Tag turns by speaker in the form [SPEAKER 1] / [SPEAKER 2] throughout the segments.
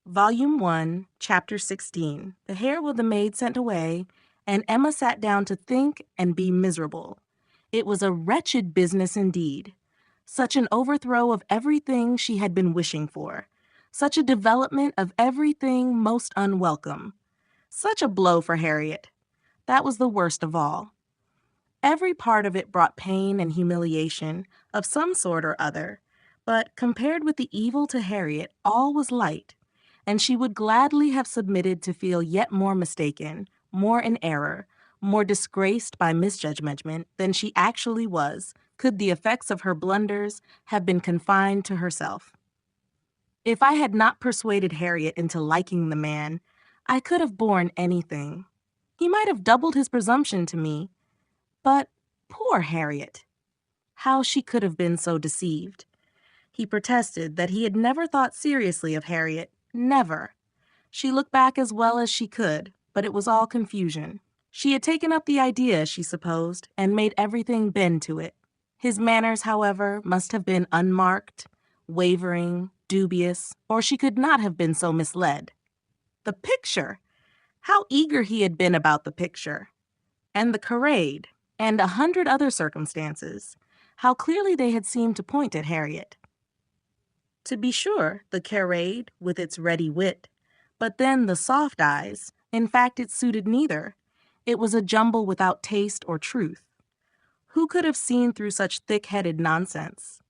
[SPEAKER 1] Volume 1, Chapter 16. The hair with the maid sent away, and Emma sat down to think and be miserable. It was a wretched business indeed. Such an overthrow of everything she had been wishing for. Such a development of everything most unwelcome. Such a blow for Harriet. That was the worst of all. Every part of it brought pain and humiliation of some sort or other, but compared with the evil to Harriet, all was light, and she would gladly have submitted to feel yet more mistaken, more in error, more disgraced by misjudgment than she actually was, could the effects of her blunders have been confined to herself. If I had not persuaded Harriet into liking the man, I could have borne anything. He might have doubled his presumption to me, but poor Harriet! How she could have been so deceived. He protested that he had never thought seriously of Harriet, never. She looked back as well as she could, but it was all confusion. She had taken up the idea, she supposed, and made everything bend to it. His manners, however, must have been unmarked, wavering, dubious, or she could not have been so misled. The picture! How eager he had been about the picture! And the charade, and 100 other circumstances. How clearly they had seemed to point at Harriet. To be sure, the charade, with its ready wit, but then the soft eyes, in fact it suited neither. It was a jumble without taste or truth. Who could have seen through such thick-headed nonsense?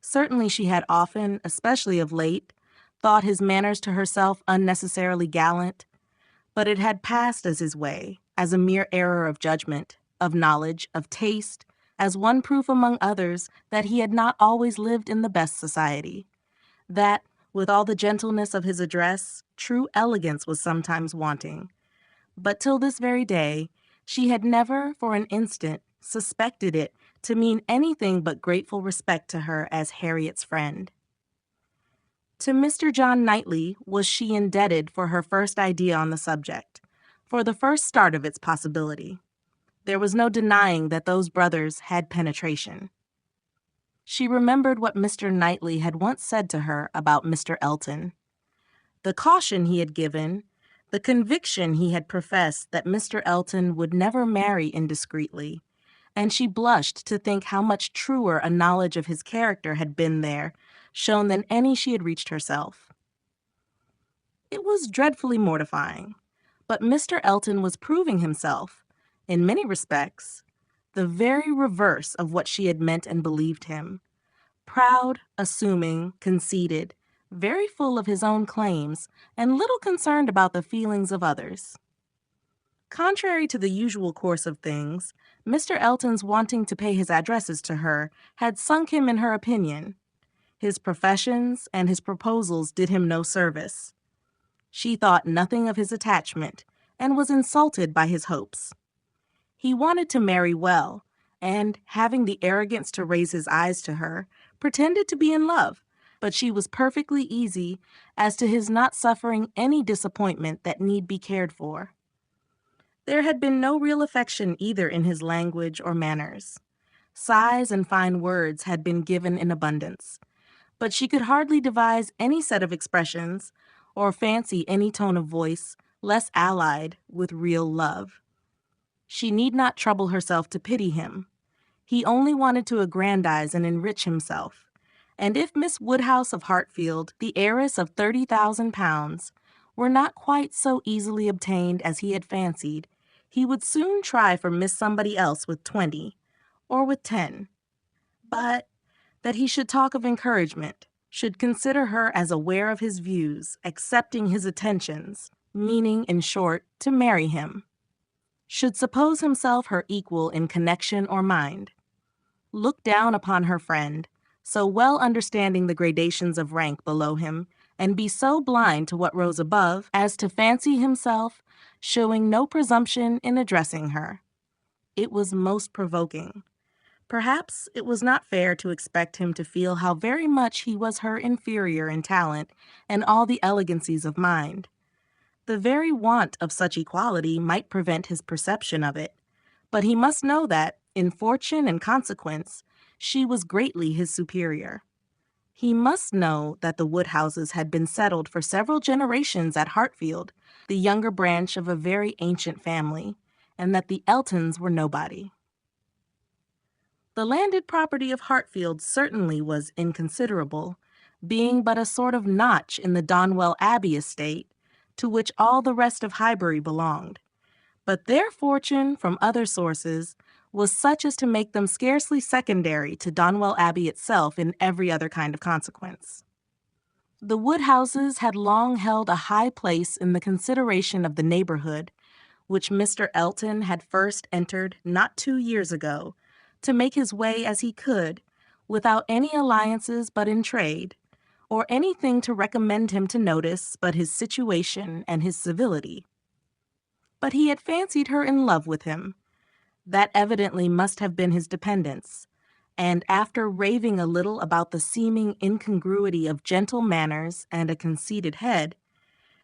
[SPEAKER 1] Certainly she had often, especially of late, thought his manners to herself unnecessarily gallant, but it had passed as his way, as a mere error of judgment, of knowledge, of taste, as one proof among others that he had not always lived in the best society. That, with all the gentleness of his address, true elegance was sometimes wanting. But till this very day, she had never, for an instant, suspected it to mean anything but grateful respect to her as Harriet's friend. To Mr. John Knightley was she indebted for her first idea on the subject, for the first start of its possibility. There was no denying that those brothers had penetration. She remembered what Mr. Knightley had once said to her about Mr. Elton. The caution he had given, the conviction he had professed that Mr. Elton would never marry indiscreetly, and she blushed to think how much truer a knowledge of his character had been there, shown than any she had reached herself. It was dreadfully mortifying, but Mr. Elton was proving himself, in many respects, the very reverse of what she had meant and believed him. Proud, assuming, conceited, very full of his own claims, and little concerned about the feelings of others. Contrary to the usual course of things, Mr. Elton's wanting to pay his addresses to her had sunk him in her opinion. His professions and his proposals did him no service. She thought nothing of his attachment, and was insulted by his hopes. He wanted to marry well, and, having the arrogance to raise his eyes to her, pretended to be in love, but she was perfectly easy as to his not suffering any disappointment that need be cared for. There had been no real affection either in his language or manners. Sighs and fine words had been given in abundance, but she could hardly devise any set of expressions, or fancy any tone of voice, less allied with real love. She need not trouble herself to pity him. He only wanted to aggrandize and enrich himself, and if Miss Woodhouse of Hartfield, the heiress of 30,000 pounds, were not quite so easily obtained as he had fancied, he would soon try for Miss Somebody else with 20, or with 10. But that he should talk of encouragement, should consider her as aware of his views, accepting his attentions, meaning, in short, to marry him, should suppose himself her equal in connection or mind, look down upon her friend, so well understanding the gradations of rank below him, and be so blind to what rose above as to fancy himself showing no presumption in addressing her. It was most provoking. Perhaps it was not fair to expect him to feel how very much he was her inferior in talent and all the elegancies of mind. The very want of such equality might prevent his perception of it, but he must know that, in fortune and consequence, she was greatly his superior. He must know that the Woodhouses had been settled for several generations at Hartfield, the younger branch of a very ancient family, and that the Eltons were nobody. The landed property of Hartfield certainly was inconsiderable, being but a sort of notch in the Donwell Abbey estate, to which all the rest of Highbury belonged. But their fortune, from other sources, was such as to make them scarcely secondary to Donwell Abbey itself in every other kind of consequence. The Woodhouses had long held a high place in the consideration of the neighborhood, which Mr. Elton had first entered not 2 years ago, to make his way as he could, without any alliances but in trade, or anything to recommend him to notice but his situation and his civility. But he had fancied her in love with him. That evidently must have been his dependence, and after raving a little about the seeming incongruity of gentle manners and a conceited head,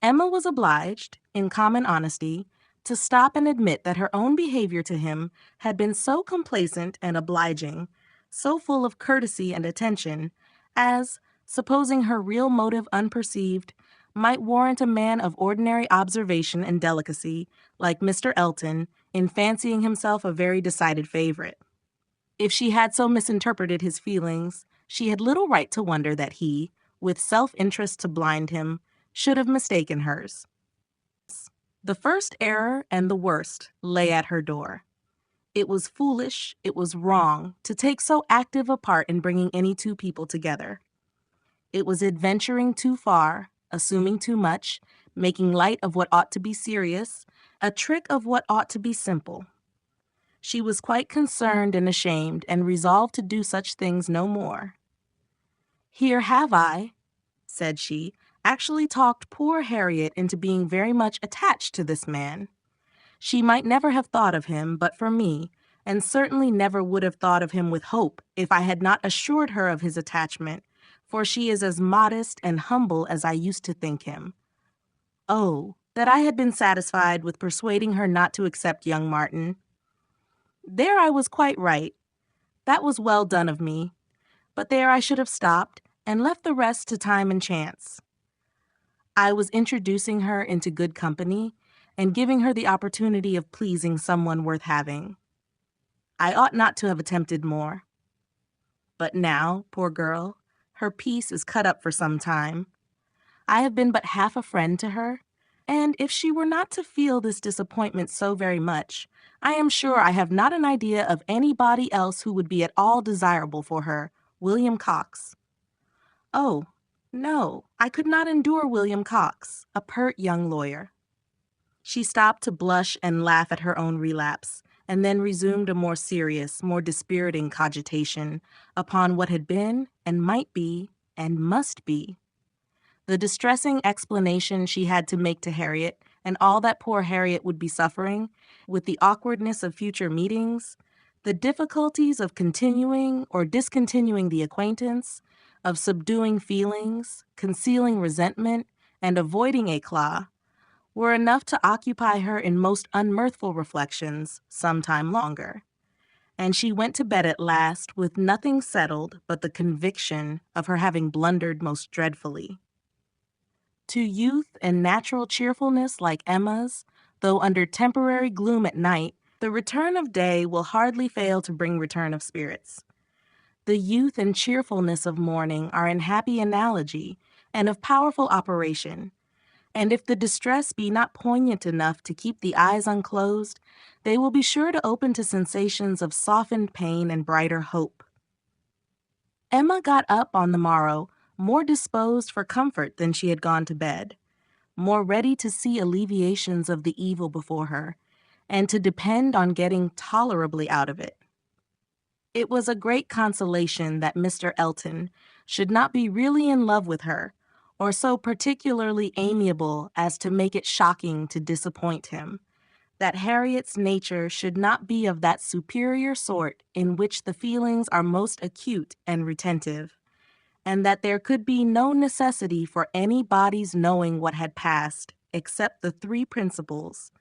[SPEAKER 1] Emma was obliged, in common honesty, to stop and admit that her own behavior to him had been so complacent and obliging, so full of courtesy and attention, as, supposing her real motive unperceived, might warrant a man of ordinary observation and delicacy, like Mr. Elton, in fancying himself a very decided favorite. If she had so misinterpreted his feelings, she had little right to wonder that he, with self-interest to blind him, should have mistaken hers. The first error and the worst lay at her door. It was foolish, it was wrong, to take so active a part in bringing any two people together. It was adventuring too far, assuming too much, making light of what ought to be serious, a trick of what ought to be simple. She was quite concerned and ashamed, and resolved to do such things no more. "Here have I," said she, "actually talked poor Harriet into being very much attached to this man. She might never have thought of him but for me, and certainly never would have thought of him with hope if I had not assured her of his attachment, for she is as modest and humble as I used to think him. Oh, that I had been satisfied with persuading her not to accept young Martin. There I was quite right. That was well done of me. But there I should have stopped and left the rest to time and chance. I was introducing her into good company and giving her the opportunity of pleasing someone worth having. I ought not to have attempted more. But now, poor girl, her peace is cut up for some time. I have been but half a friend to her, and if she were not to feel this disappointment so very much, I am sure I have not an idea of anybody else who would be at all desirable for her, William Cox. Oh, no, I could not endure William Cox, a pert young lawyer." She stopped to blush and laugh at her own relapse, and then resumed a more serious, more dispiriting cogitation upon what had been, and might be, and must be. The distressing explanation she had to make to Harriet, and all that poor Harriet would be suffering, with the awkwardness of future meetings, the difficulties of continuing or discontinuing the acquaintance, of subduing feelings, concealing resentment, and avoiding éclat, were enough to occupy her in most unmirthful reflections some time longer. And she went to bed at last with nothing settled but the conviction of her having blundered most dreadfully. To youth and natural cheerfulness like Emma's, though under temporary gloom at night, the return of day will hardly fail to bring return of spirits. The youth and cheerfulness of morning are in happy analogy and of powerful operation, and if the distress be not poignant enough to keep the eyes unclosed, they will be sure to open to sensations of softened pain and brighter hope. Emma got up on the morrow more disposed for comfort than she had gone to bed, more ready to see alleviations of the evil before her, and to depend on getting tolerably out of it. It was a great consolation that Mr. Elton should not be really in love with her, or so particularly amiable as to make it shocking to disappoint him, that Harriet's nature should not be of that superior sort in which the feelings are most acute and retentive, and that there could be no necessity for anybody's knowing what had passed except the three principals,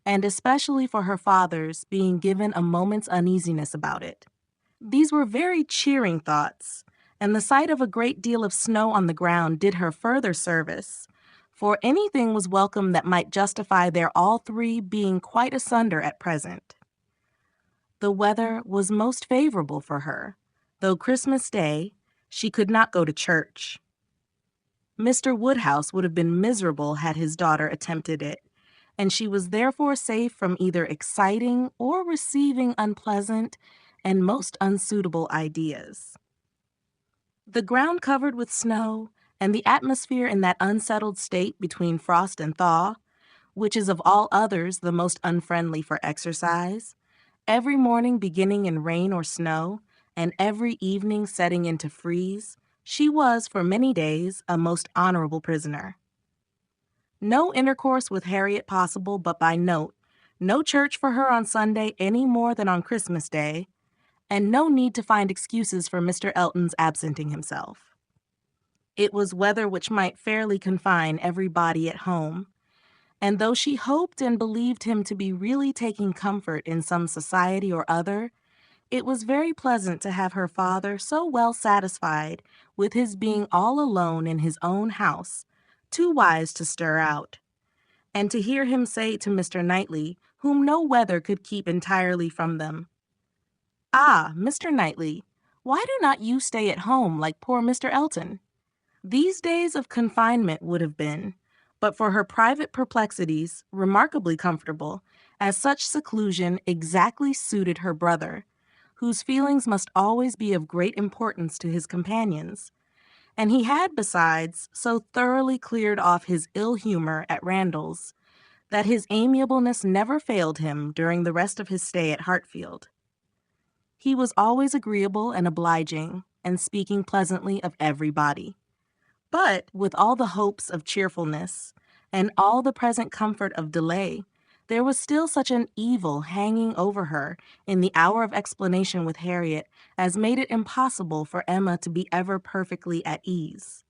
[SPEAKER 1] and especially for her father's being given a moment's uneasiness about it. These were very cheering thoughts, and the sight of a great deal of snow on the ground did her further service, for anything was welcome that might justify their all three being quite asunder at present. The weather was most favorable for her, though Christmas Day she could not go to church. Mr. Woodhouse would have been miserable had his daughter attempted it, and she was therefore safe from either exciting or receiving unpleasant and most unsuitable ideas. The ground covered with snow, and the atmosphere in that unsettled state between frost and thaw, which is of all others the most unfriendly for exercise, every morning beginning in rain or snow, and every evening setting into freeze, she was for many days a most honorable prisoner. No intercourse with Harriet possible but by note, no church for her on Sunday any more than on Christmas Day, and no need to find excuses for Mr. Elton's absenting himself. It was weather which might fairly confine every body at home, and though she hoped and believed him to be really taking comfort in some society or other, it was very pleasant to have her father so well satisfied with his being all alone in his own house, too wise to stir out, and to hear him say to Mr. Knightley, whom no weather could keep entirely from them, "Ah, Mr. Knightley, why do not you stay at home like poor Mr. Elton?" These days of confinement would have been, but for her private perplexities, remarkably comfortable, as such seclusion exactly suited her brother, whose feelings must always be of great importance to his companions, and he had, besides, so thoroughly cleared off his ill humor at Randall's that his amiableness never failed him during the rest of his stay at Hartfield. He was always agreeable and obliging, and speaking pleasantly of everybody. But with all the hopes of cheerfulness, and all the present comfort of delay, there was still such an evil hanging over her in the hour of explanation with Harriet as made it impossible for Emma to be ever perfectly at ease.